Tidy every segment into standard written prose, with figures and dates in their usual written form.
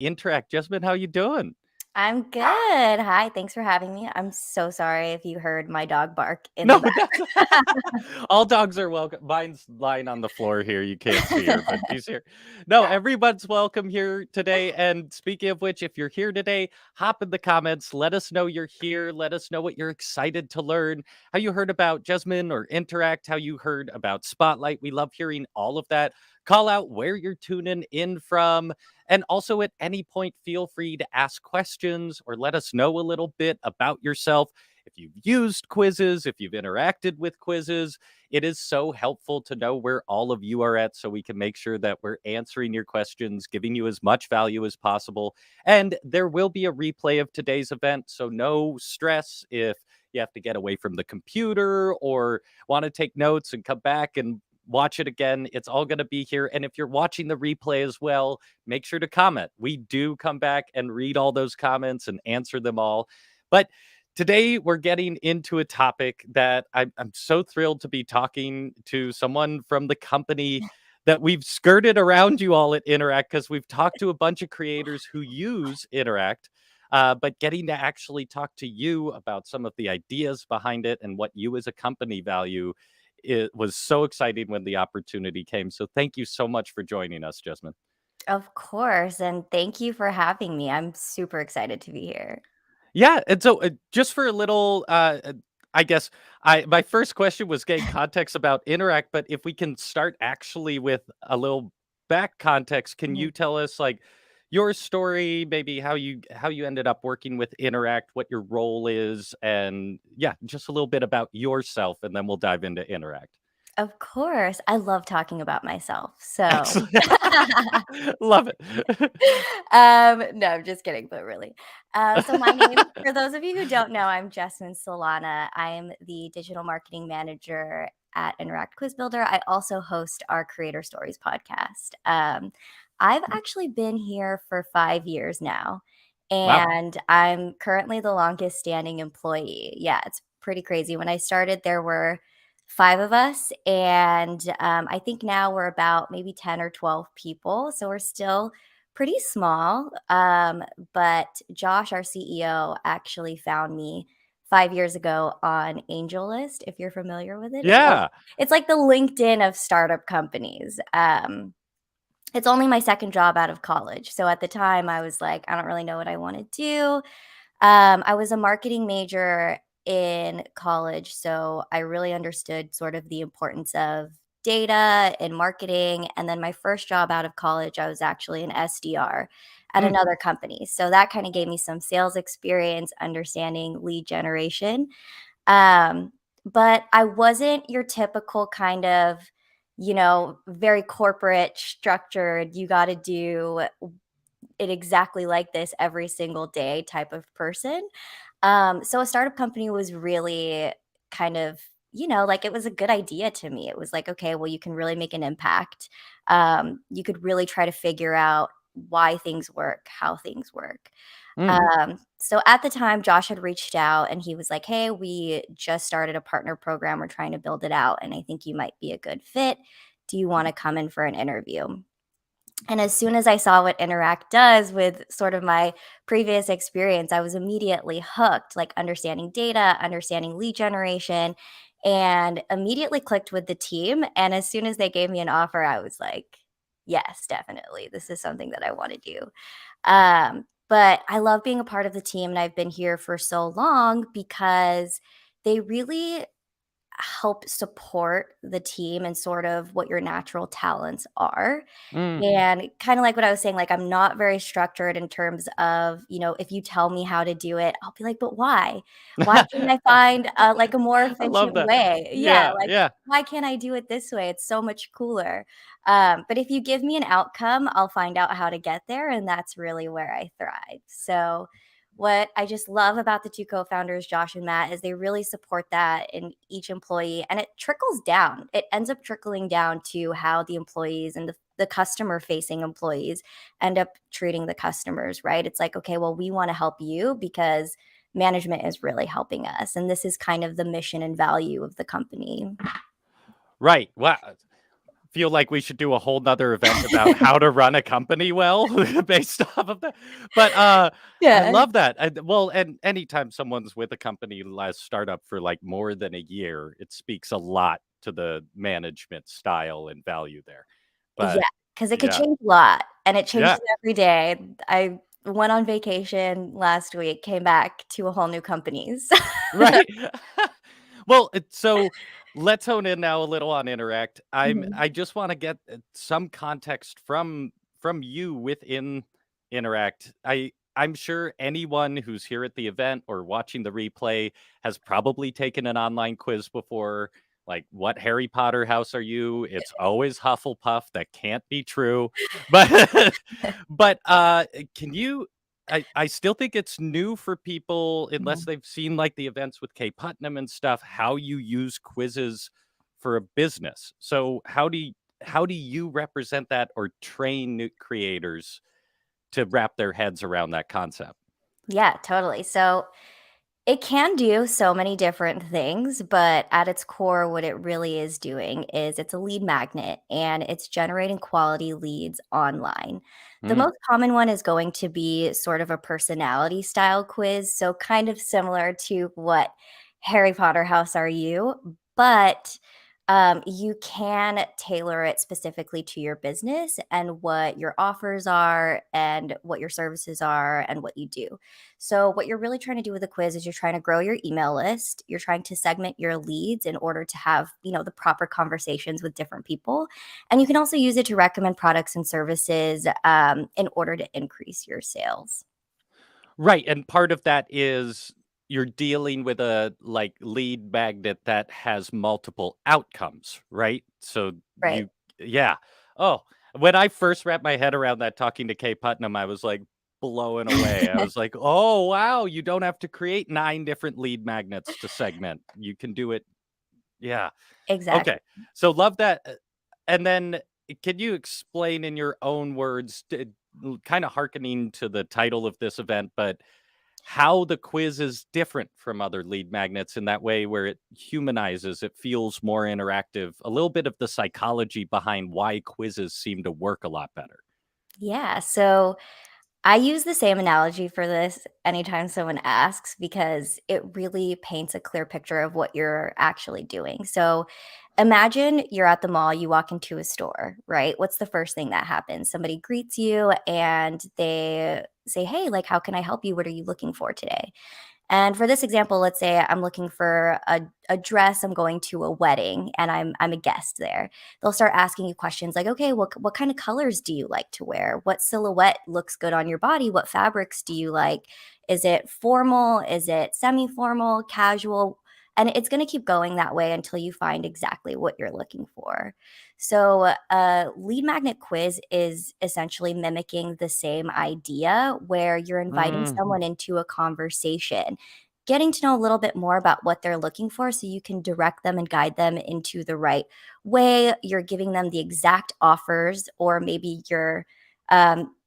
Interact. Jasmine, how you doing? I'm good. Hi, thanks for having me. I'm so sorry if you heard my dog bark in the No, that's back. all dogs are welcome. Mine's lying on the floor here. You can't see her, but she's here. No, everyone's welcome here today. And speaking of which, if you're here today, hop in the comments. Let us know you're here. Let us know what you're excited to learn, how you heard about Jasmine or Interact, how you heard about Spotlight. We love hearing all of that. Call out where you're tuning in from. And also, at any point, feel free to ask questions or let us know a little bit about yourself. If you've used quizzes, if you've interacted with quizzes, it is so helpful to know where all of you are at so we can make sure that we're answering your questions, giving you as much value as possible. And there will be a replay of today's event, so no stress if you have to get away from the computer or want to take notes and come back and watch it again. It's all going to be here. And if you're watching the replay as well, make sure to comment. We do come back and read all those comments and answer them all. But today, we're getting into a topic that I'm so thrilled to be talking to someone from the company that we've skirted around you all at Interact because we've talked to a bunch of creators who use Interact. But getting to actually talk to you about some of the ideas behind it and what you as a company value, it was so exciting when the opportunity came. So thank you so much for joining us, Jasmine. Of course, and thank you for having me. I'm super excited to be here. Yeah, and so just for a little, I guess I my first question was getting context about Interact, but if we can start actually with a little back context, can Mhm. you tell us like your story, maybe how you ended up working with Interact, what your role is, and yeah, just a little bit about yourself, and then we'll dive into Interact. Of course. I love talking about myself. So Excellent, love it. no, I'm just kidding, but really. So my name, for those of you who don't know, I'm Jessamine Solana. I'm the digital marketing manager at Interact Quiz Builder. I also host our Creator Stories podcast. I've actually been here for 5 years now, Wow. and I'm currently the longest standing employee. Yeah, it's pretty crazy. When I started, there were five of us, and I think now we're about maybe 10 or 12 people. So we're still pretty small. But Josh, our CEO, actually found me 5 years ago on AngelList, if you're familiar with it. Yeah. It's like the LinkedIn of startup companies. It's only my second job out of college. So at the time, I was like, I don't really know what I want to do. I was a marketing major in college, so I really understood sort of the importance of data and marketing. And then my first job out of college, I was actually an SDR at Mm, another company. So that kind of gave me some sales experience, understanding lead generation. Um, but I wasn't your typical kind of, very corporate, structured, you got to do it exactly like this every single day type of person. So a startup company was really kind of, like it was a good idea to me. It was like, okay, well, you can really make an impact. You could really try to figure out why things work, how things work. mm. So at the time, Josh had reached out and he was like, hey, we just started a partner program. We're trying to build it out. And I think you might be a good fit. Do you want to come in for an interview? And as soon as I saw what Interact does with sort of my previous experience, I was immediately hooked, like understanding data, understanding lead generation, and immediately clicked with the team. And as soon as they gave me an offer, I was like, yes, definitely. This is something that I want to do. But I love being a part of the team, and I've been here for so long because they really help support the team and sort of what your natural talents are. Mm. And kinda like what I was saying, like, I'm not very structured in terms of, if you tell me how to do it, I'll be like, "But why? Why can't I find, like, a more I love efficient that. way?" Yeah, Yeah, like, yeah. "Why can't I do it this way? It's so much cooler." But if you give me an outcome, I'll find out how to get there, and that's really where I thrive. So what I just love about the 2 co-founders, Josh and Matt, is they really support that in each employee, and it trickles down. It ends up trickling down to how the employees and the customer-facing employees end up treating the customers, right? It's like, "Okay, well, we wanna help you because management is really helping us," and this is kind of the mission and value of the company. Right. Wow. feel like we should do a whole nother event about how to run a company well based off of that. But I Yeah. love that. Well, and anytime someone's with a company last startup for like more than a year, it speaks a lot to the management style and value there. Yeah, But because it could yeah, change a lot, and it yeah, changes every day. I went on vacation last week, came back to a whole new companies. right. Well, so let's hone in now a little on Interact. Mhm. I just want to get some context from you within Interact. I'm sure anyone who's here at the event or watching the replay has probably taken an online quiz before. Like, what Harry Potter house are you? It's always Hufflepuff. That can't be true. But but can you I still think it's new for people unless Mhm. they've seen like the events with Kay Putnam and stuff, how you use quizzes for a business. So how do you represent that or train new creators to wrap their heads around that concept? Yeah, totally. So it can do so many different things, but at its core, what it really is doing is it's a lead magnet and it's generating quality leads online. The Mm, most common one is going to be sort of a personality style quiz. So, kind of similar to what Harry Potter House Are You? But you can tailor it specifically to your business and what your offers are and what your services are and what you do. So, what you're really trying to do with the quiz is you're trying to grow your email list. You're trying to segment your leads in order to have, the proper conversations with different people. And you can also use it to recommend products and services in order to increase your sales. right, and part of that is you're dealing with a like lead magnet that has multiple outcomes, right? So Right. you yeah. Oh, when I first wrapped my head around that talking to Kay Putnam, I was like blown away. I was like, "Oh, wow, you don't have to create 9 different lead magnets to segment. You can do it." Yeah. Okay. Exactly. So love that. And then can you explain in your own words, kind of hearkening to the title of this event, but how the quiz is different from other lead magnets in that way where it humanizes, it feels more interactive, a little bit of the psychology behind why quizzes seem to work a lot better. Yeah. So, I use the same analogy for this anytime someone asks because it really paints a clear picture of what you're actually doing. So imagine you're at the mall, you walk into a store, right? What's the first thing that happens? Somebody greets you and they say, "Hey, like, how can I help you? What are you looking for today?" And for this example, let's say I'm looking for a dress. I'm going to a wedding and I'm a guest there. They'll start asking you questions like, okay, what kind of colors do you like to wear? What silhouette looks good on your body? What fabrics do you like? Is it formal? Is it semi-formal, casual? And it's going to keep going that way until you find exactly what you're looking for. So, a lead magnet quiz is essentially mimicking the same idea where you're inviting Mhm. someone into a conversation, getting to know a little bit more about what they're looking for so you can direct them and guide them into the right way. You're giving them the exact offers, or maybe you're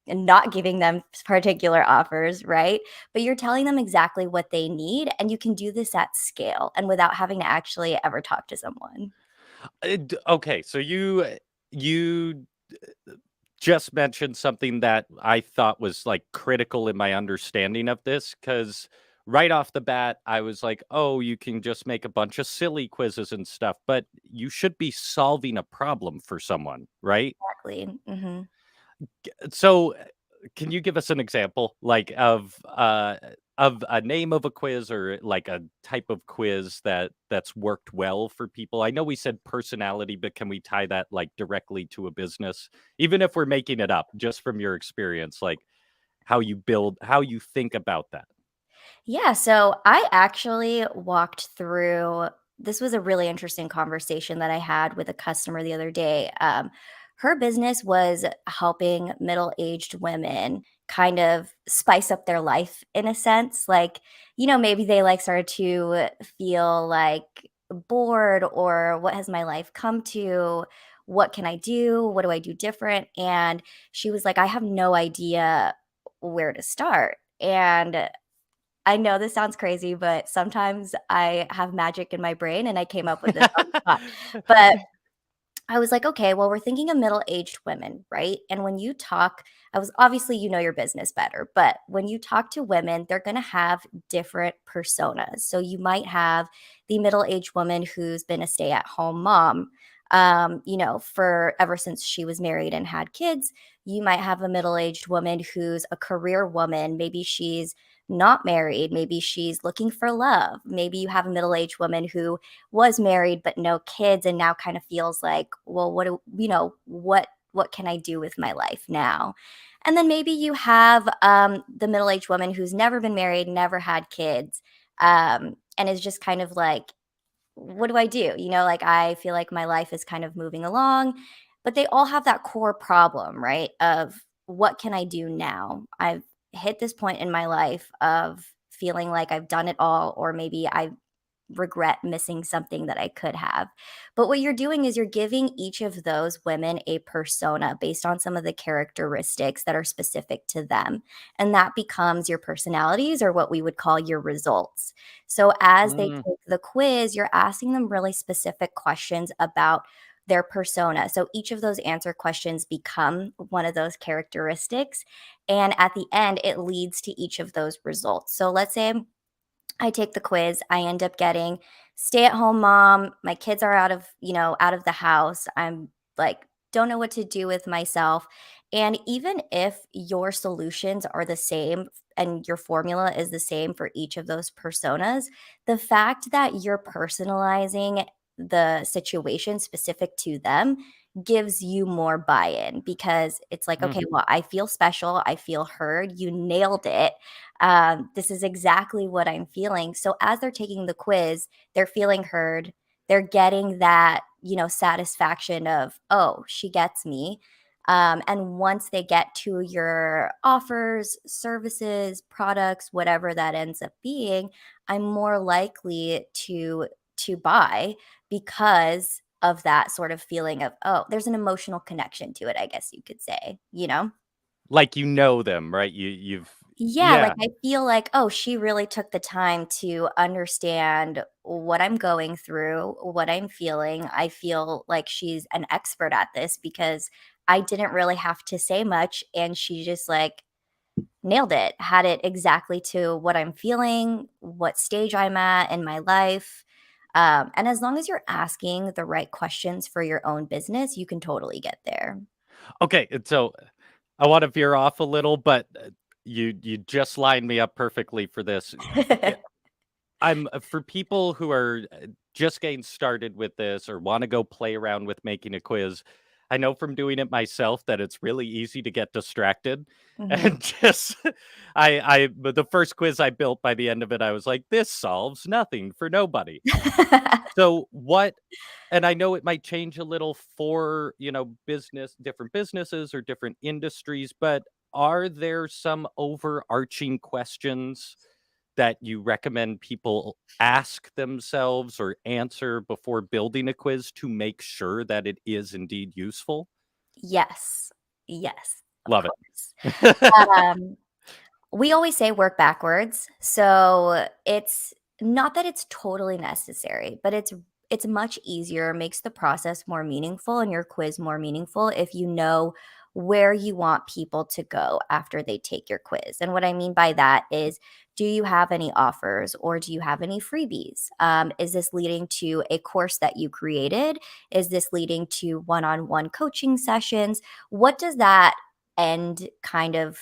not giving them particular offers, right? But you're telling them exactly what they need, and you can do this at scale and without having to actually ever talk to someone. Okay, so you just mentioned something that I thought was like critical in my understanding of this because right off the bat, I was like, oh, you can just make a bunch of silly quizzes and stuff, but you should be solving a problem for someone, right? Exactly. Mhm. So can you give us an example like of a name of a quiz or like a type of quiz that's worked well for people? I know we said personality, but can we tie that like directly to a business? Even if we're making it up, just from your experience, like how you think about that. Yeah, so I actually walked through this was a really interesting conversation that I had with a customer the other day. Her business was helping middle-aged women kind of spice up their life in a sense. Like, maybe they like started to feel like bored or what has my life come to? What can I do? What do I do different? And she was like, I have no idea where to start. And I know this sounds crazy, but sometimes I have magic in my brain and I came up with this on the spot. But I was like, okay, well, we're thinking of middle-aged women, right? And when you talk, I was obviously, you know your business better, but when you talk to women, they're going to have different personas. So you might have the middle-aged woman who's been a stay-at-home mom, for ever since she was married and had kids. You might have a middle-aged woman who's a career woman. Maybe she's not married. Maybe she's looking for love. Maybe you have a middle-aged woman who was married but no kids and now kind of feels like, well, what can I do with my life now? And then maybe you have the middle-aged woman who's never been married, never had kids, and is just kind of like, what do I do? Like, I feel like my life is kind of moving along, but they all have that core problem, right? Of what can I do now? I've hit this point in my life of feeling like I've done it all, or maybe I regret missing something that I could have. But what you're doing is you're giving each of those women a persona based on some of the characteristics that are specific to them. And that becomes your personalities, or what we would call your results. So as they Mm. take the quiz, you're asking them really specific questions about their persona. So each of those answer questions become one of those characteristics. And at the end, it leads to each of those results. So let's say I take the quiz, I end up getting stay-at-home mom, my kids are out of the house. I'm like, don't know what to do with myself. And even if your solutions are the same and your formula is the same for each of those personas, the fact that you're personalizing the situation specific to them gives you more buy-in, because it's like, Mm. okay, well, I feel special, I feel heard, you nailed it. This is exactly what I'm feeling. So as they're taking the quiz, they're feeling heard. They're getting that, satisfaction of, oh, she gets me. And once they get to your offers, services, products, whatever that ends up being, I'm more likely to buy, because of that sort of feeling of, oh, there's an emotional connection to it, I guess you could say. Like, you know them, right? You've Yeah, like, yeah. I feel like, "Oh, she really took the time to understand what I'm going through, what I'm feeling." I feel like she's an expert at this, because I didn't really have to say much, and she just, like, nailed it, had it exactly to what I'm feeling, what stage I'm at in my life. And as long as you're asking the right questions for your own business, you can totally get there. Okay, and so I wanna veer off a little, but, you just lined me up perfectly for this. Yeah, I'm for people who are, just getting started with this or wanna go play around with making a quiz, I know from doing it myself that it's really easy to get distracted Mhm. and just but the first quiz I built, by the end of it, I was like, "This solves nothing for nobody." So what and I know it might change a little for, different businesses or different industries, but are there some overarching questions that you recommend people ask themselves or answer before building a quiz to make sure that it is indeed useful? Yes. Yes, of Love it. course. Um, we always say work backwards. So it's not that it's totally necessary, but it's much easier, makes the process more meaningful and your quiz more meaningful if you know where you want people to go after they take your quiz. And what I mean by that is, do you have any offers, or do you have any freebies? Is this leading to a course that you created? Is this leading to one-on-one coaching sessions? What does that end kind of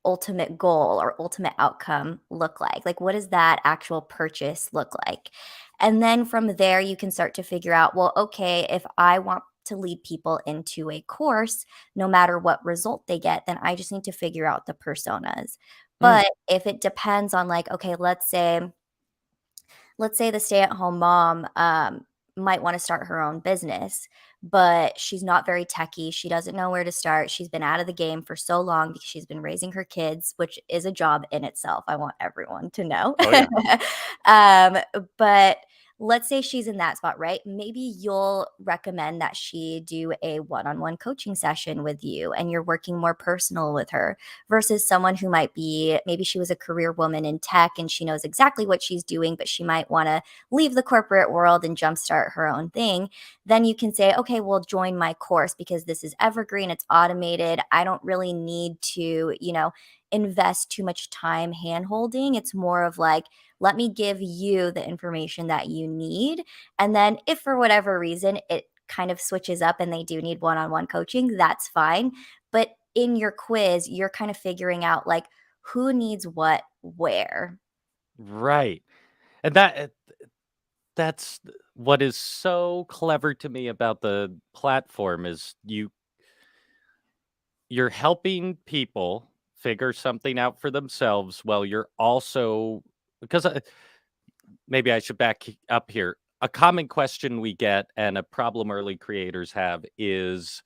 ultimate goal or ultimate outcome look like? Like, what does that actual purchase look like? And then from there, you can start to figure out, well, okay, if I want to lead people into a course, no matter what result they get, then I just need to figure out the personas. Mm, But if it depends on, like, okay, let's say the stay-at-home mom might want to start her own business, but she's not very techy. She doesn't know where to start. She's been out of the game for so long because she's been raising her kids, which is a job in itself. I want everyone to know. oh, yeah. um, but let's say she's in that spot, right? Maybe you'll recommend that she do a one-on-one coaching session with you and you're working more personal with her versus someone who might be, maybe she was a career woman in tech and she knows exactly what she's doing, but she might want to leave the corporate world and jumpstart her own thing. Then you can say, okay, well, join my course because this is evergreen, it's automated. I don't really need to, invest too much time hand holding. It's more of like, let me give you the information that you need. And then if for whatever reason it kind of switches up and they do need one-on-one coaching, that's fine. But in your quiz, you're kind of figuring out like who needs what where. Right. And that's what is so clever to me about the platform is you're helping people figure something out for themselves while you're also because maybe I should back up here. A common question we get and a problem early creators have is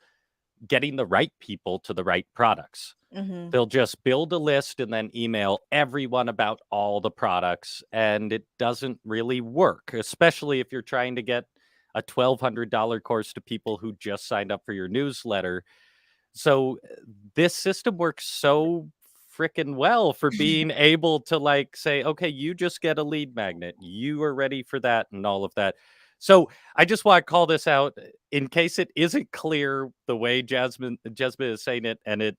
getting the right people to the right products. Mhm. They'll just build a list and then email everyone about all the products, and it doesn't really work, especially if you're trying to get a $1,200 course to people who just signed up for your newsletter. So this system works so freaking well for being able to like say, okay, you just get a lead magnet. You are ready for that and all of that. So I just want to call this out in case it isn't clear the way Jasmine is saying it, and it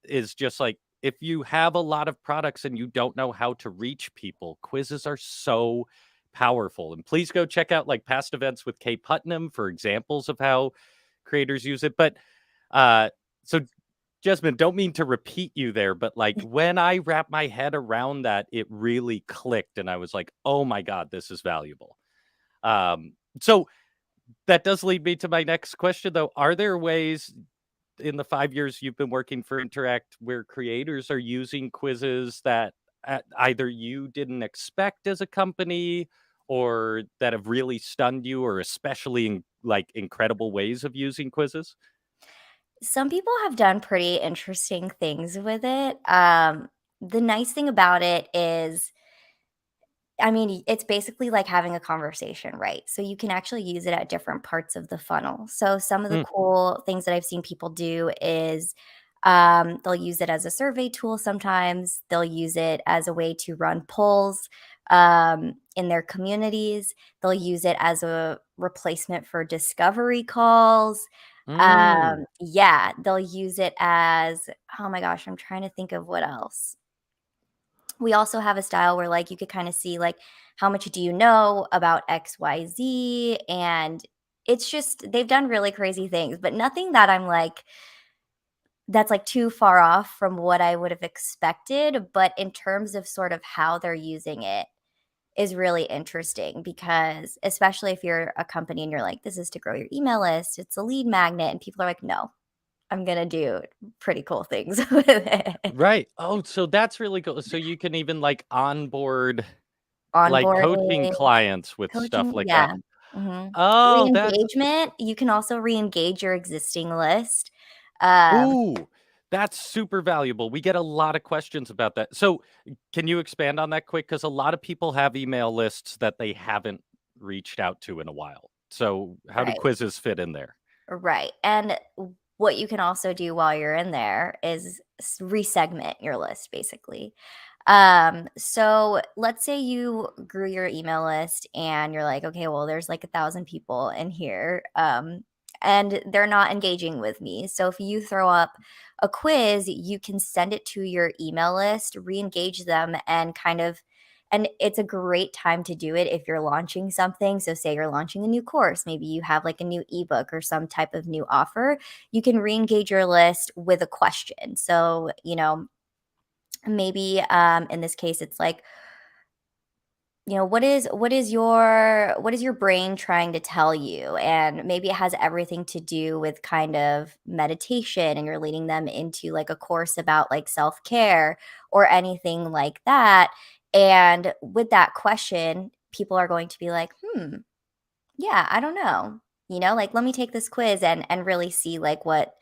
is just like if you have a lot of products and you don't know how to reach people, quizzes are so powerful. And please go check out like past events with Kay Putnam for examples of how creators use it. But uh, so Jasmine, don't mean to repeat you there, but like when I wrapped my head around that, it really clicked, and I was like, "Oh my god, this is valuable." So that does lead me to my next question, though. Are there ways in the 5 years you've been working for Interact where creators are using quizzes that either you didn't expect as a company, or that have really stunned you, or especially in like incredible ways of using quizzes? Some people have done pretty interesting things with it. The nice thing about it is, I mean, it's basically like having a conversation, right? So you can actually use it at different parts of the funnel. So some of the Mm, cool things that I've seen people do is they'll use it as a survey tool sometimes. They'll use it as a way to run polls in their communities. They'll use it as a replacement for discovery calls. mm. Yeah, they'll use it as, oh my gosh, I'm trying to think of what else. We also have a style where, like, you could kinda see, like, how much do you know about XYZ, and it's just they've done really crazy things, but nothing that I'm like that's, like, too far off from what I would have expected, but in terms of sort of how they're using it is really interesting because especially if you're a company and you're like, "This is to grow your email list, it's a lead magnet," and people are like, "No, I'm gonna do pretty cool things with it." Right. Oh, so that's really cool. So you can even like onboard like coaching Onboarding. clients with stuff Coaching, like that. yeah, mhm. Oh, that's Re-engagement, you can also re-engage your existing list. Um, ooh, that's super valuable. We get a lot of questions about that. So can you expand on that quick? Because a lot of people have email lists that they haven't reached out to in a while. So how do right, quizzes fit in there? right, and what you can also do while you're in there is resegment your list, basically. So let's say you grew your email list and you're like, okay, well, there's like 1,000 people in here, and they're not engaging with me. So if you throw up a quiz, you can send it to your email list, re-engage them, and kind of, and it's a great time to do it if you're launching something. So say you're launching a new course, maybe you have like a new ebook or some type of new offer, you can re-engage your list with a question. So, maybe in this case it's like, what is your brain trying to tell you, and maybe it has everything to do with kind of meditation and you're leading them into like a course about like self-care or anything like that. And with that question, people are going to be like, yeah, I don't know, like, let me take this quiz and really see like what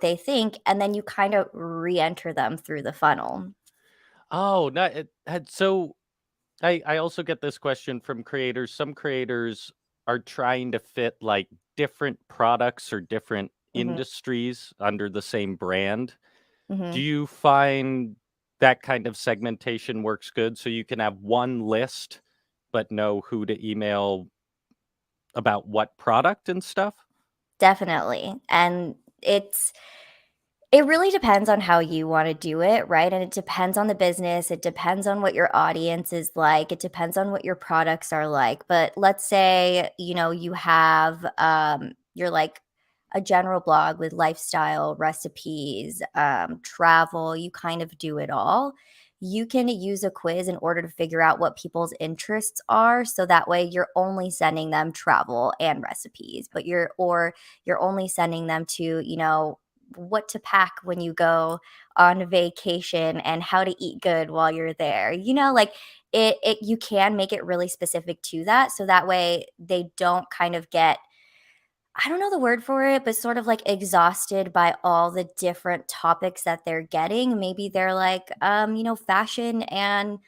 they think, and then you kind of re-enter them through the funnel. Oh, no, it had so I also get this question from creators. Some creators are trying to fit like different products or different Mhm, industries under the same brand. Do mhm. you find that kind of segmentation works good so you can have one list but know who to email about what product and stuff? Definitely, and it really depends on how you wanna do it, right? And it depends on the business, it depends on what your audience is like, it depends on what your products are like. But let's say, you have, you're like a general blog with lifestyle, recipes, travel, you kind of do it all. You can use a quiz in order to figure out what people's interests are, so that way you're only sending them travel and recipes, but you're only sending them to, what to pack when you go on vacation and how to eat good while you're there. Like it you can make it really specific to that, so that way they don't kind of get, I don't know the word for it, but sort of like exhausted by all the different topics that they're getting. Maybe they're like, fashion and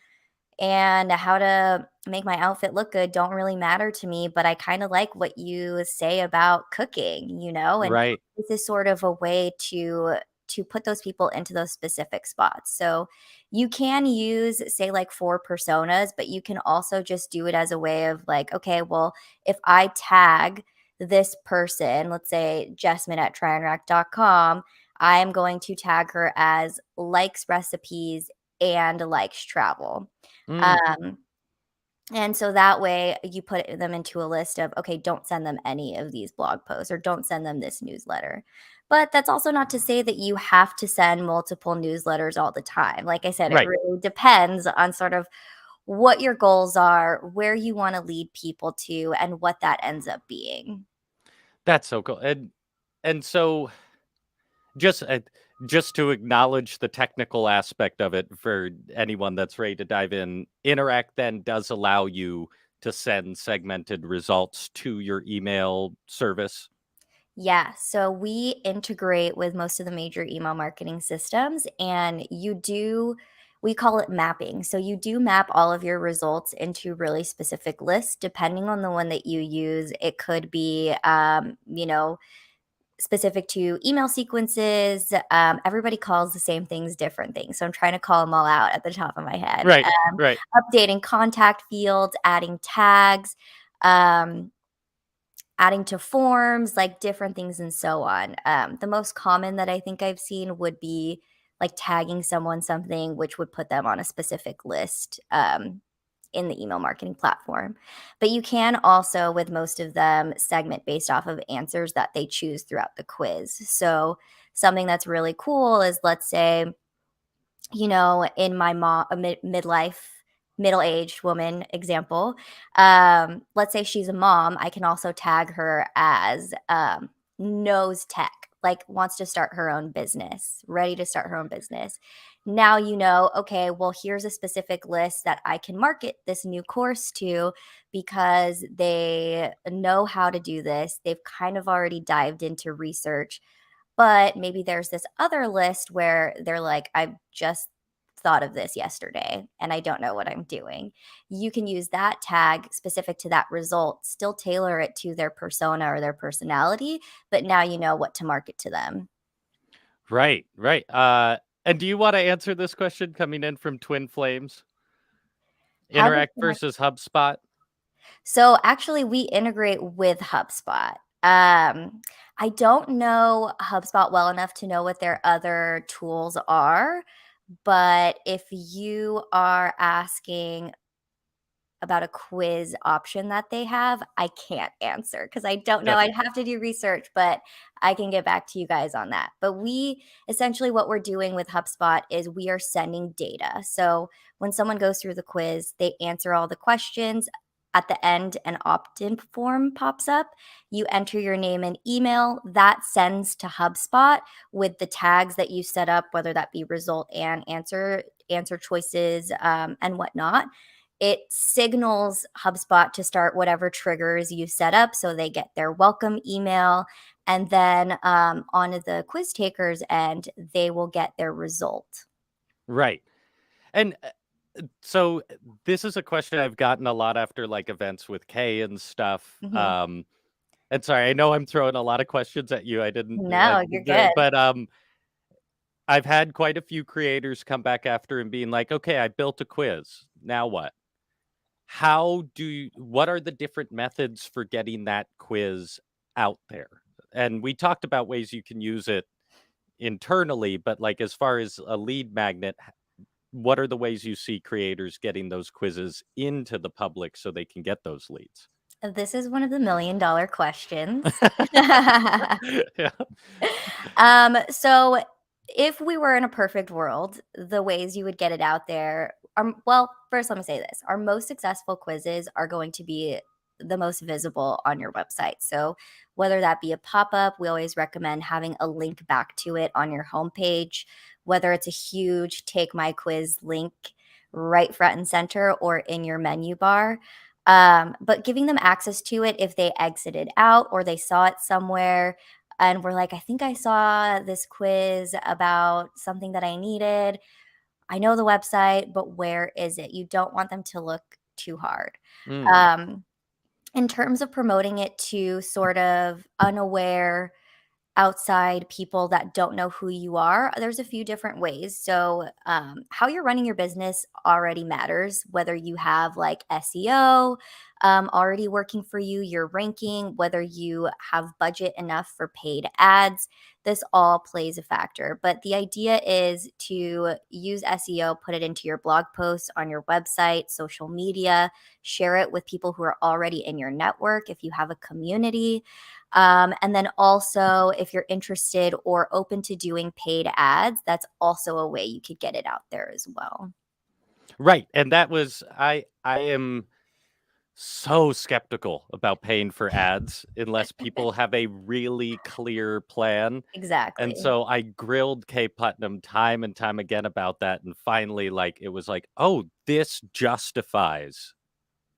how to make my outfit look good don't really matter to me, but I kind of like what you say about cooking, and Right. this is sort of a way to put those people into those specific spots. So you can use, say, like, 4 personas, but you can also just do it as a way of like, okay, well, if I tag this person, let's say Jasmine at tryandrack.com, I am going to tag her as likes recipes and likes travel. Mm, um, and so that way you put them into a list of, okay, don't send them any of these blog posts or don't send them this newsletter. But that's also not to say that you have to send multiple newsletters all the time. Like I said, it right. really depends on sort of what your goals are, where you want to lead people to, and what that ends up being. That's so cool. And so just uh, just to acknowledge the technical aspect of it for anyone that's ready to dive in, Interact then does allow you to send segmented results to your email service. Yeah, so we integrate with most of the major email marketing systems, and we call it mapping. So you do map all of your results into really specific lists depending on the one that you use. It could be, specific to email sequences. Everybody calls the same things different things. So I'm trying to call them all out at the top of my head. Right, right, Updating contact fields, adding tags. Um, Adding to forms, like different things and so on. The most common that I think I've seen would be like tagging someone something, which would put them on a specific list in the email marketing platform. But you can also, with most of them, segment based off of answers that they choose throughout the quiz. So something that's really cool is, let's say, in my midlife, middle-aged woman example, let's say she's a mom, I can also tag her as, knows tech, like, wants to start her own business, ready to start her own business. Now okay, well, here's a specific list that I can market this new course to because they know how to do this. They've kind of already dived into research, but maybe there's this other list where they're like, "I've just thought of this yesterday and I don't know what I'm doing." You can use that tag specific to that result, still tailor it to their persona or their personality, but now you know what to market to them. right, right. And do you want to answer this question coming in from Twin Flames? How does Interact versus HubSpot? So actually, we integrate with HubSpot. I don't know HubSpot well enough to know what their other tools are, but if you are asking about a quiz option that they have, I can't answer because I don't know. Okay. I'd have to do research, but I can get back to you guys on that. But we essentially, what we're doing with HubSpot is we are sending data. So when someone goes through the quiz, they answer all the questions. At the end, an opt in form pops up. You enter your name and email. That sends to HubSpot with the tags that you set up, whether that be result and answer choices, and whatnot. It signals HubSpot to start whatever triggers you set up, so they get their welcome email, and then on the quiz takers end, they will get their result. Right. And So this is a question I've gotten a lot after like events with Kay and stuff. Mhm. And sorry, I know I'm throwing a lot of questions at you. I No, you're good. didn't, but I've had quite a few creators come back after and being like, okay, I built a quiz. Now what? What are the different methods for getting that quiz out there? And we talked about ways you can use it internally, but like as far as a lead magnet, what are the ways you see creators getting those quizzes into the public so they can get those leads? This is one of the $1,000,000 questions. Yeah. So if we were in a perfect world, the ways you would get it out there are, well, first let me say this. Our most successful quizzes are going to be the most visible on your website. So whether that be a pop-up, we always recommend having a link back to it on your homepage, whether it's a huge take my quiz link right front and center or in your menu bar. But giving them access to it if they exited out or they saw it somewhere and we're like, I think I saw this quiz about something that I needed. I know the website, but where is it? You don't want them to look too hard. Mm. Um, in terms of promoting it to sort of unaware outside people that don't know who you are, there's a few different ways. So, how you're running your business already matters, whether you have like SEO already working for you, your ranking, whether you have budget enough for paid ads. This all plays a factor. But the idea is to use SEO, put it into your blog posts on your website, social media, share it with people who are already in your network if you have a community. And then also, if you're interested or open to doing paid ads, that's also a way you could get it out there as well. Right. And that was I am so skeptical about paying for ads unless people have a really clear plan. And Exactly. so I grilled Kay Putnam time and time again about that. And finally, like, it was like, oh, this justifies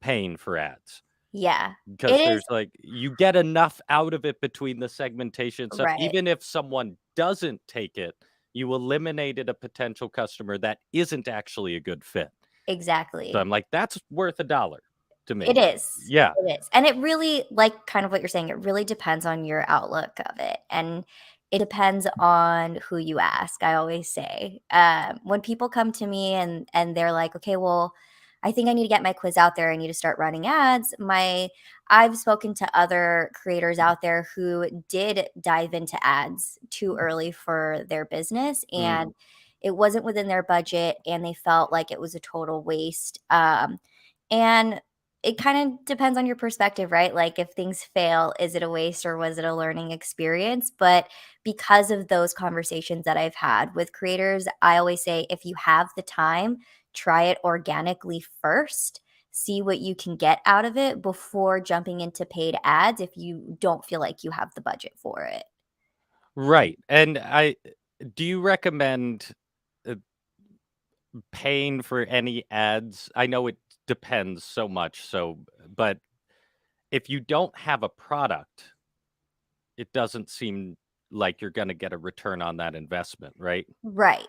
paying for ads. Yeah. Because It is there's like, you get enough out of it between the segmentation stuff. right. Even if someone doesn't take it, you eliminated a potential customer that isn't actually a good fit. So Exactly. I'm like, that's worth $1 to It me. is. Yeah. It is. And it really, like kind of what you're saying, it really depends on your outlook of it. And it depends on who you ask. I always say, when people come to me and they're like, okay, well, I think I need to get my quiz out there. I need to start running ads. I've spoken to other creators out there who did dive into ads too early for their business Mm. and it wasn't within their budget and they felt like it was a total waste. And it kind of depends on your perspective, right? Like if things fail, is it a waste or was it a learning experience? But because of those conversations that I've had with creators, I always say if you have the time, try it organically first. See what you can get out of it before jumping into paid ads if you don't feel like you have the budget for it. Right. And I do you recommend uh, paying for any ads? I know it depends so much, so but if you don't have a product, it doesn't seem like you're gonna get a return on that investment, right? Right. S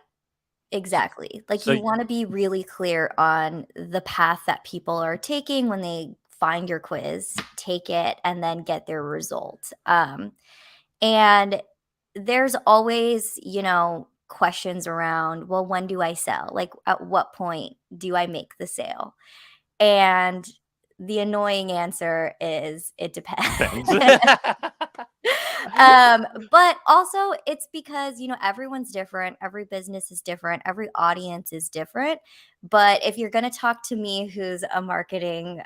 Exactly. Like, so you wanna be really clear on the path that people are taking when they find your quiz, take it, and then get their result. And there's always, questions around, "Well, when do I sell?" Like, at what point do I make the sale? And the annoying answer is, "It depends." depends. But also it's because, everyone's different, every business is different, every audience is different. But if you're going to talk to me, who's a marketing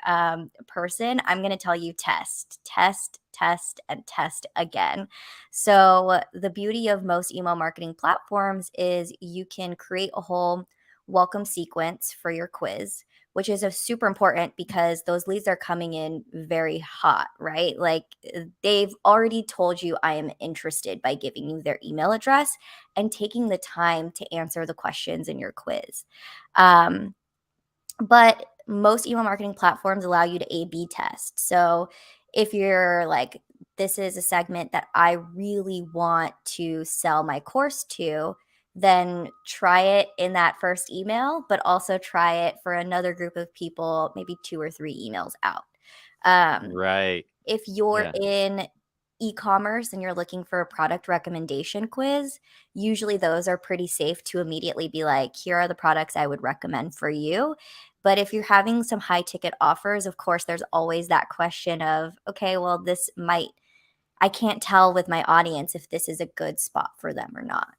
person, I'm going to tell you test, test, test, and test again. So the beauty of most email marketing platforms is you can create a whole welcome sequence for your quiz, which is a super important because those leads are coming in very hot, right? Like they've already told you I am interested by giving you their email address and taking the time to answer the questions in your quiz. Um, but most email marketing platforms allow you to A B test. So if you're like, this is a segment that I really want to sell my course to, then try it in that first email, but also try it for another group of people, maybe 2 or 3 emails out. Right. If you're Yeah. in e-commerce and you're looking for a product recommendation quiz, usually those are pretty safe to immediately be like, here are the products I would recommend for you. But if you're having some high ticket offers, of course, there's always that question of, okay, well, I can't tell with my audience if this is a good spot for them or not.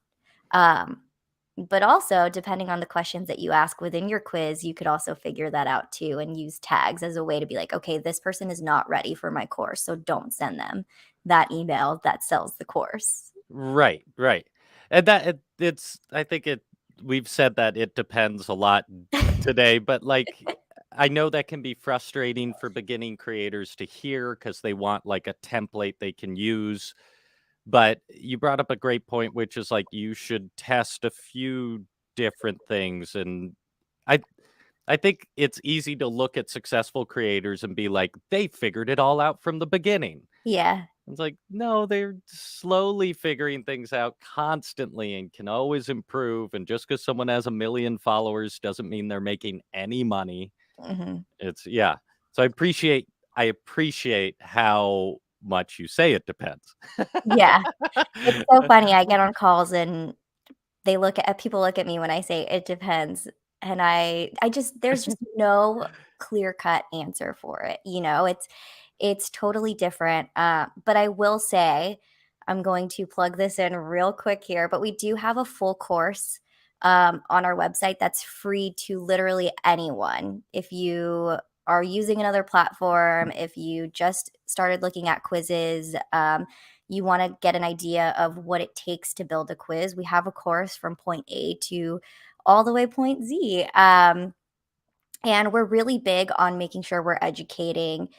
Um, but also, depending on the questions that you ask within your quiz, you could also figure that out too and use tags as a way to be like, okay, this person is not ready for my course, so don't send them that email that sells the course. Right, right. And it's I think we've said that it depends a lot today, but like I know that can be frustrating for beginning creators to hear because they want like a template they can use. But you brought up a great point, which is like you should test a few different things. And I I think it's easy to look at successful creators and be like, they figured it all out from the beginning. Yeah. It's like, no, they're slowly figuring things out constantly and can always improve. And just because someone has a million followers doesn't mean they're making any money. Mhm. It's yeah. So I appreciate how much you say it depends. Yeah. It's so funny. I get on calls and people look at me when I say it depends, and I just there's just no clear-cut answer for it, you know? It's totally different, but I will say, I'm going to plug this in real quick here, but we do have a full course, on our website that's free to literally anyone. If you are using another platform, if you just started looking at quizzes, you want to get an idea of what it takes to build a quiz, we have a course from point A to all the way point Z. And we're really big on making sure we're educating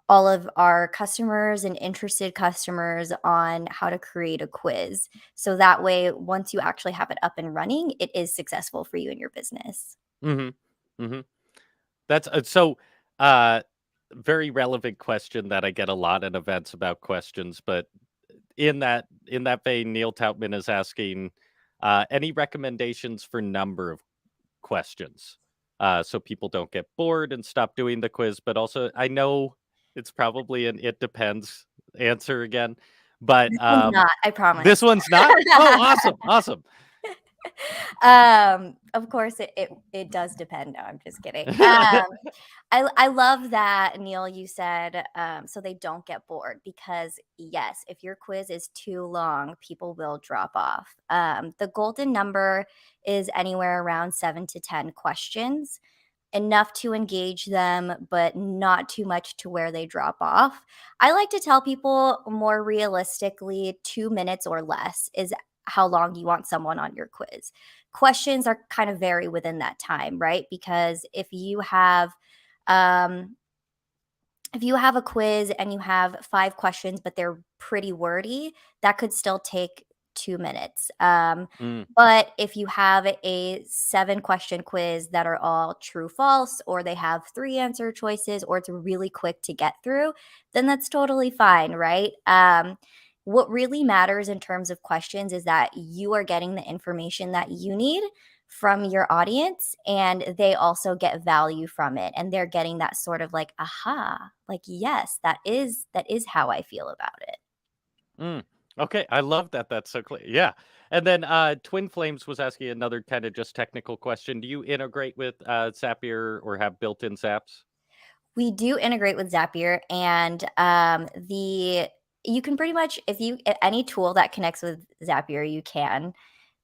all of our customers and interested customers on how to create a quiz. So that way, once you actually have it up and running, it is successful for you and your business. Mhm. Mhm. That's so uh very relevant question that I get a lot in events about questions, but in that vein, Neil Toutman is asking any recommendations for number of questions so people don't get bored and stop doing the quiz. But also, I know it's probably an it depends answer again, but This one's not, I this promise. one's not. Oh, awesome, awesome. Of course, it does depend. No, I'm just kidding. I love that, Neil, you said, so they don't get bored because, yes, if your quiz is too long, people will drop off. The golden number is anywhere around 7 to 10 questions, enough to engage them, but not too much to where they drop off. I like to tell people more realistically, 2 minutes or less is how long you want someone on your quiz. Questions are kind of vary within that time, right? Because um, if you have a quiz and you have 5 questions, but they're pretty wordy, that could still take 2 minutes. Mm, But if you have a 7-question quiz that are all true, false, or they have 3 answer choices, or it's really quick to get through, then that's totally fine, right? What really matters in terms of questions is that you are getting the information that you need from your audience and they also get value from it and they're getting that sort of like aha, like yes, that is how I feel about it. mm. Okay, I love that. That's so clear. Yeah. And then Twin Flames was asking another kind of just technical question. Do you integrate with Zapier or have built-in Zaps? We do integrate with Zapier and the you can pretty much if you any tool that connects with Zapier you can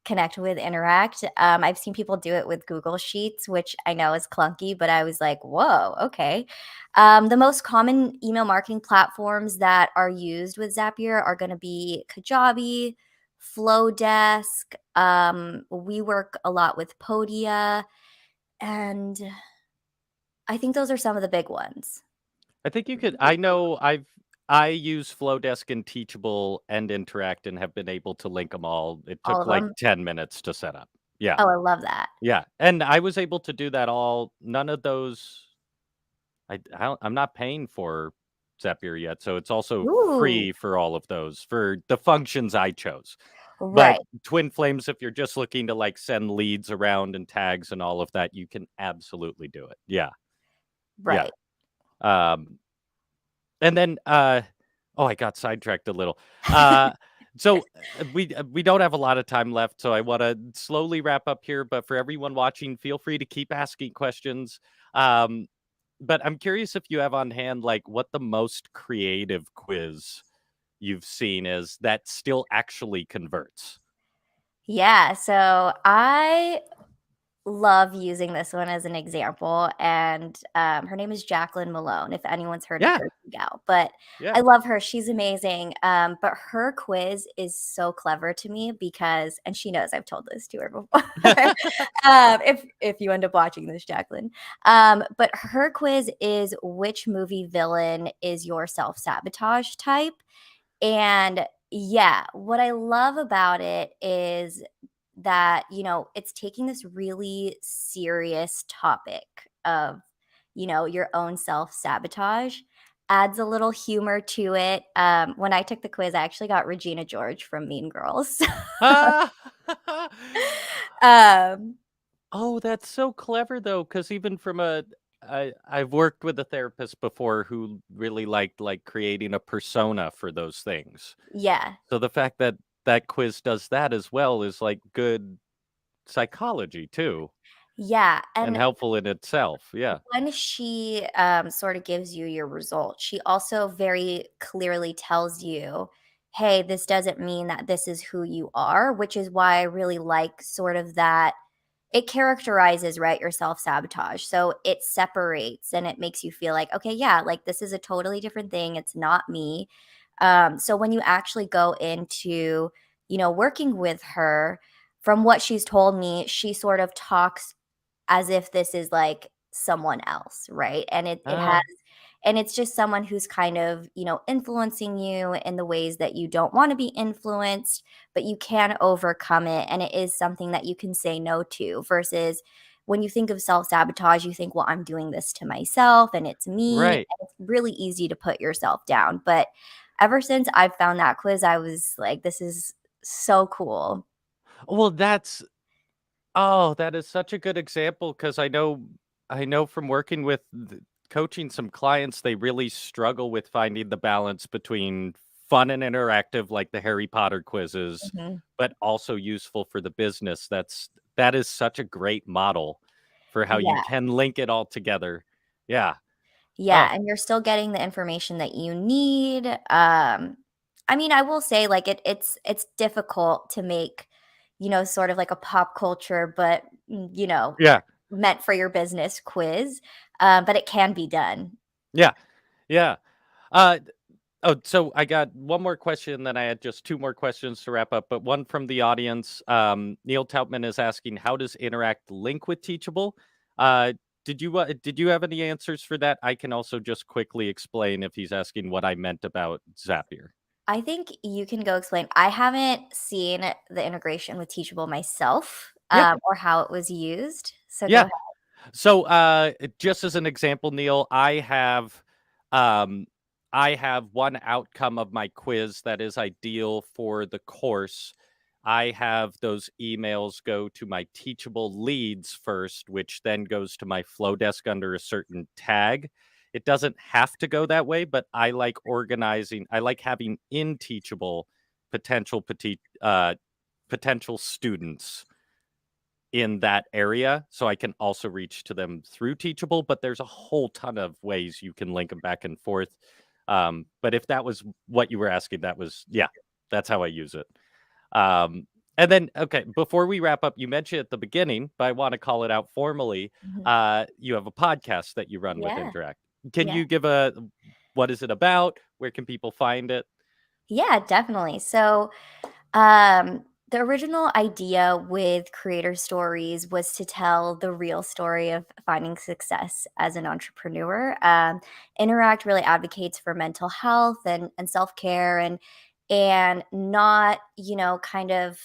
connect with Interact. I've seen people do it with Google Sheets, which I know is clunky, but I was like, whoa, okay. The most common email marketing platforms that are used with Zapier are going to be Kajabi, Flowdesk. We work a lot with Podia, and I think those are some of the big ones. I think you could. I use Flowdesk and Teachable and Interact and have been able to link them all. It All took of like them. 10 minutes to set up. Yeah. Oh, I love that. Yeah. And I was able to do that all. None of those. I'm not paying for Zapier yet, so it's also Ooh. free for all of those for the functions I chose. But Right. twin flames, if you're just looking to like send leads around and tags and all of that, you can absolutely do it. Yeah. Yeah. Right. Um, and then, oh, I got sidetracked a little. Uh, so we don't have a lot of time left, so I want to slowly wrap up here. But for everyone watching, feel free to keep asking questions. Um, but I'm curious if you have on hand like what the most creative quiz you've seen is that still actually converts. Yeah. So I love using this one as an example, and her name is Jacqueline Malone, if anyone's heard of Yeah, her gal, but I yeah. love her, she's amazing, but her quiz is so clever to me because and she knows I've told this to her before, if you end up watching this, Jacqueline, but her quiz is which movie villain is your self-sabotage type, and yeah, what I love about it is that, it's taking this really serious topic of, your own self-sabotage, adds a little humor to it. When I took the quiz, I actually got Regina George from Mean Girls. Ah! um, Oh, that's so clever though, because even from I've worked with a therapist before who really liked like creating a persona for those things. yeah, So the fact that that quiz does that as well is like good psychology too, yeah, and and helpful in itself. Yeah. when she, sort of gives you your results, she also very clearly tells you, "Hey, this doesn't mean that this is who you are," which is why I really like sort of that it characterizes, right, your self-sabotage. So it separates and it makes you feel like, "Okay, yeah, like this is a totally different thing. It's not me." So when you actually go into, working with her, from what she's told me, she sort of talks as if this is like someone else, right? And it has Ah, and it's just someone who's kind of, influencing you in the ways that you don't want to be influenced, but you can overcome it and it is something that you can say no to versus when you think of self-sabotage, you think, well, I'm doing this to myself and it's me. right. And it's really easy to put yourself down. But ever since I've found that quiz, I was like, this is so cool. Well, that's oh, that is such a good example because I know from working with coaching some clients, they really struggle with finding the balance between fun and interactive, like the Harry Potter quizzes, Mhm. but also useful for the business. That is such a great model for how you Yeah. can link it all together. Yeah. Yeah, Oh, and you're still getting the information that you need. I mean, I will say like it's difficult to make, sort of like a pop culture, but yeah. meant for your business quiz. But it can be done. Yeah. Yeah. Uh, Oh, so I got one more question, then I had just two more questions to wrap up, but one from the audience. Neil Tautman is asking, how does Interact link with Teachable? Uh, did you have any answers for that? I can also just quickly explain if he's asking what I meant about Zapier. I think you can go explain. I haven't seen the integration with Teachable myself, Yeah, or how it was used. So go yeah. ahead. So, just as an example, Neil, um, I have one outcome of my quiz that is ideal for the course. I have those emails go to my teachable leads first, which then goes to my flow desk under a certain tag. It doesn't have to go that way, but I like organizing. I like having in teachable potential students in that area so I can also reach to them through Teachable, but there's a whole ton of ways you can link them back and forth. But if that was what you were asking, that was, yeah, that's how I use it. Um, and then, okay, before we wrap up, you mentioned at the beginning, but I want to call it out formally. Mhm. You have a podcast that you run with Yeah. Interact. Can Yeah. you give a what is it about? Where can people find it? Yeah, definitely. So the original idea with creator stories was to tell the real story of finding success as an entrepreneur. Interact really advocates for mental health and self care and not kind of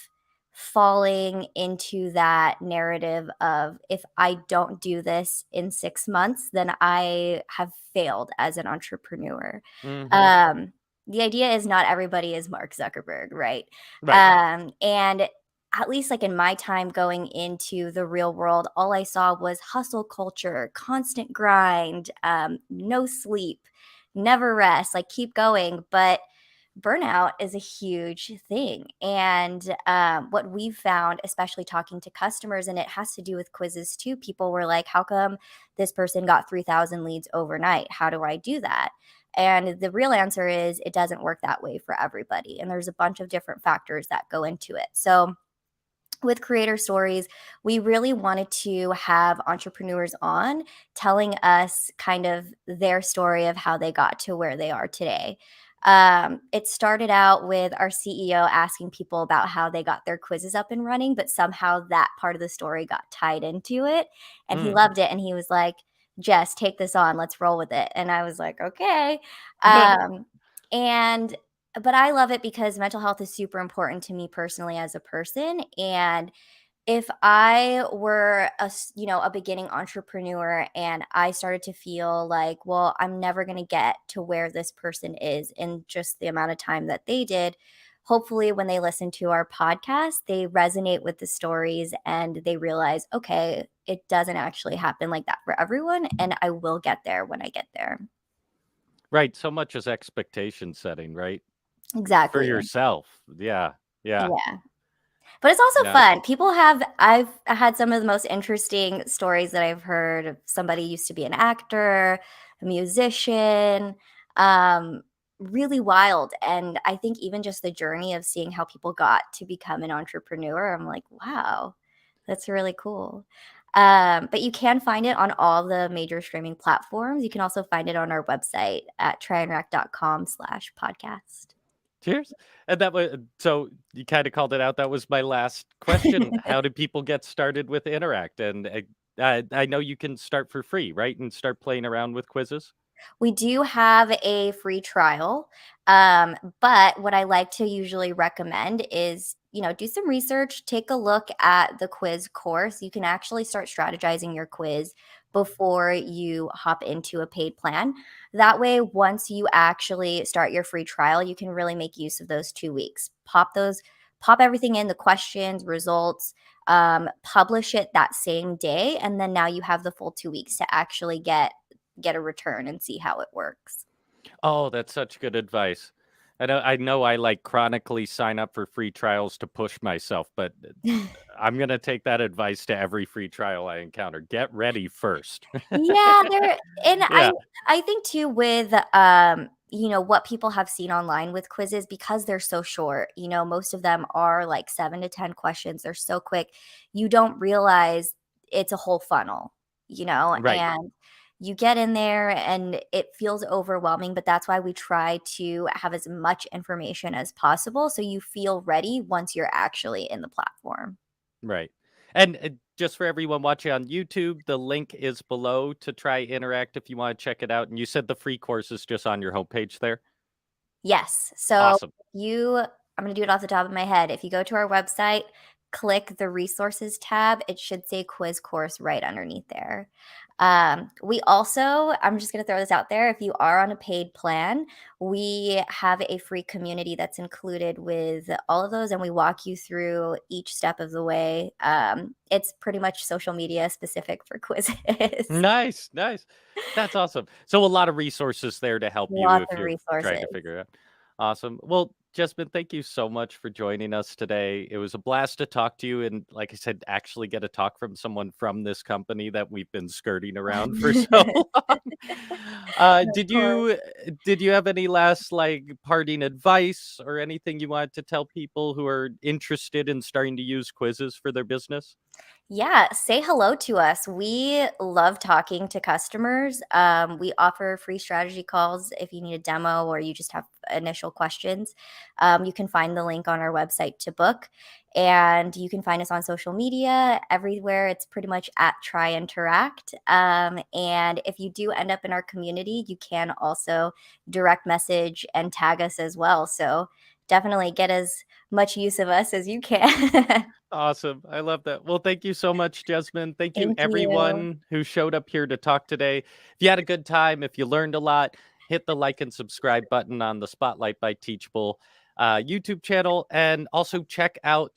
falling into that narrative of if I don't do this in 6 months, then I have failed as an entrepreneur. Hmm. Um, the idea is not everybody is Mark Zuckerberg, right? Right. And at least like in my time going into the real world, all I saw was hustle culture, constant grind, no sleep, never rest, like keep going. But burnout is a huge thing. And what we've found, especially talking to customers, and it has to do with quizzes too, people were like, how come this person got 3,000 leads overnight? How do I do that? And the real answer is it doesn't work that way for everybody. And there's a bunch of different factors that go into it. So, with creator stories, we really wanted to have entrepreneurs on telling us kind of their story of how they got to where they are today. It started out with our CEO asking people about how they got their quizzes up and running, but somehow that part of the story got tied into it. And he Mm. loved it. And he was like, Jess, take this on. Let's roll with it. And I was like, okay. Um, and but I love it because mental health is super important to me personally as a person. And if I were a beginning entrepreneur and I started to feel like, well, I'm never going to get to where this person is in just the amount of time that they did, hopefully when they listen to our podcast, they resonate with the stories and they realize, okay, it doesn't actually happen like that for everyone. And I will get there when I get there. Right. So much as expectation setting, right? For Exactly. yourself. Yeah. Yeah. Yeah. But it's also Yeah. fun. I've had some of the most interesting stories that I've heard of somebody used to be an actor, a musician, um, really wild. And I think even just the journey of seeing how people got to become an entrepreneur, I'm like, wow, that's really cool. But you can find it on all the major streaming platforms. You can also find it on our website at tryandreact.com/podcast. Cheers. And that was so you kind of called it out. That was my last question. How do people get started with Interact? And I know you can start for free, right? And start playing around with quizzes. We do have a free trial, but what I like to usually recommend is, do some research, take a look at the quiz course. You can actually start strategizing your quiz before you hop into a paid plan. That way, once you actually start your free trial, you can really make use of those 2 weeks. Pop everything in, the questions, results, publish it that same day, and then now you have the full 2 weeks to actually get a return and see how it works. Oh, that's such good advice. I know I like chronically sign up for free trials to push myself, but I'm gonna take that advice to every free trial I encounter. Get ready first. Yeah, there and I Yeah. I think too with what people have seen online with quizzes because they're so short, most of them are like 7 to 10 questions. They're so quick. You don't realize it's a whole funnel, Right. and you get in there and it feels overwhelming, but that's why we try to have as much information as possible so you feel ready once you're actually in the platform. Right. And just for everyone watching on YouTube, the link is below to try Interact if you want to check it out. And you said the free course is just on your homepage there. Yes. So Awesome. I'm going to do it off the top of my head. If you go to our website, click the resources tab, it should say quiz course right underneath there. We also, I'm just going to throw this out there. If you are on a paid plan, we have a free community that's included with all of those, and we walk you through each step of the way. It's pretty much social media specific for quizzes. Nice, nice. That's awesome. So a lot of resources there to help you Lots if of you're trying to resources. figure it out. Awesome. Well, Jasmine, thank you so much for joining us today. It was a blast to talk to you and like I said, actually get a talk from someone from this company that we've been skirting around for so long. Of course. Did you have any last like parting advice or anything you wanted to tell people who are interested in starting to use quizzes for their business? Yeah, say hello to us. We love talking to customers. We offer free strategy calls if you need a demo or you just have initial questions. You can find the link on our website to book, and you can find us on social media everywhere. It's pretty much at Try Interact. And if you do end up in our community, you can also direct message and tag us as well. So definitely get as much use of us as you can. Awesome. I love that. Well, thank you so much, Jasmine. Thank you, Thank you. everyone who showed up here to talk today. If you had a good time, if you learned a lot, hit the like and subscribe button on the Spotlight by Teachable YouTube channel, and also check out,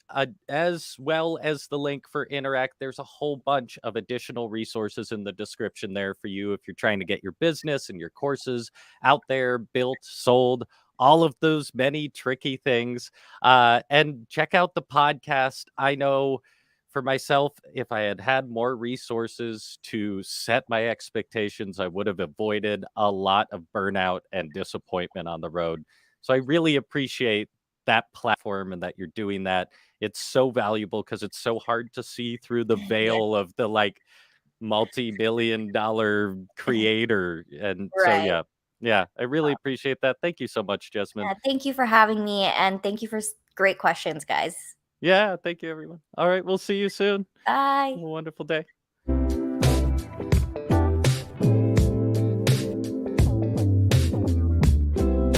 as well as the link for Interact. There's a whole bunch of additional resources in the description there for you if you're trying to get your business and your courses out there, built, sold, all of those many tricky things. And check out the podcast. I know for myself, if I had had more resources to set my expectations, I would have avoided a lot of burnout and disappointment on the road. So I really appreciate that platform and that you're doing that. It's so valuable because it's so hard to see through the Yeah. veil of the like multi-billion-dollar creator. And so, Right. yeah, I really appreciate that. Thank you so much, Jasmine. Thank you for having me, and thank you for great questions, guys. Yeah, thank you, everyone. All right, we'll see you soon. Bye. Have a wonderful day.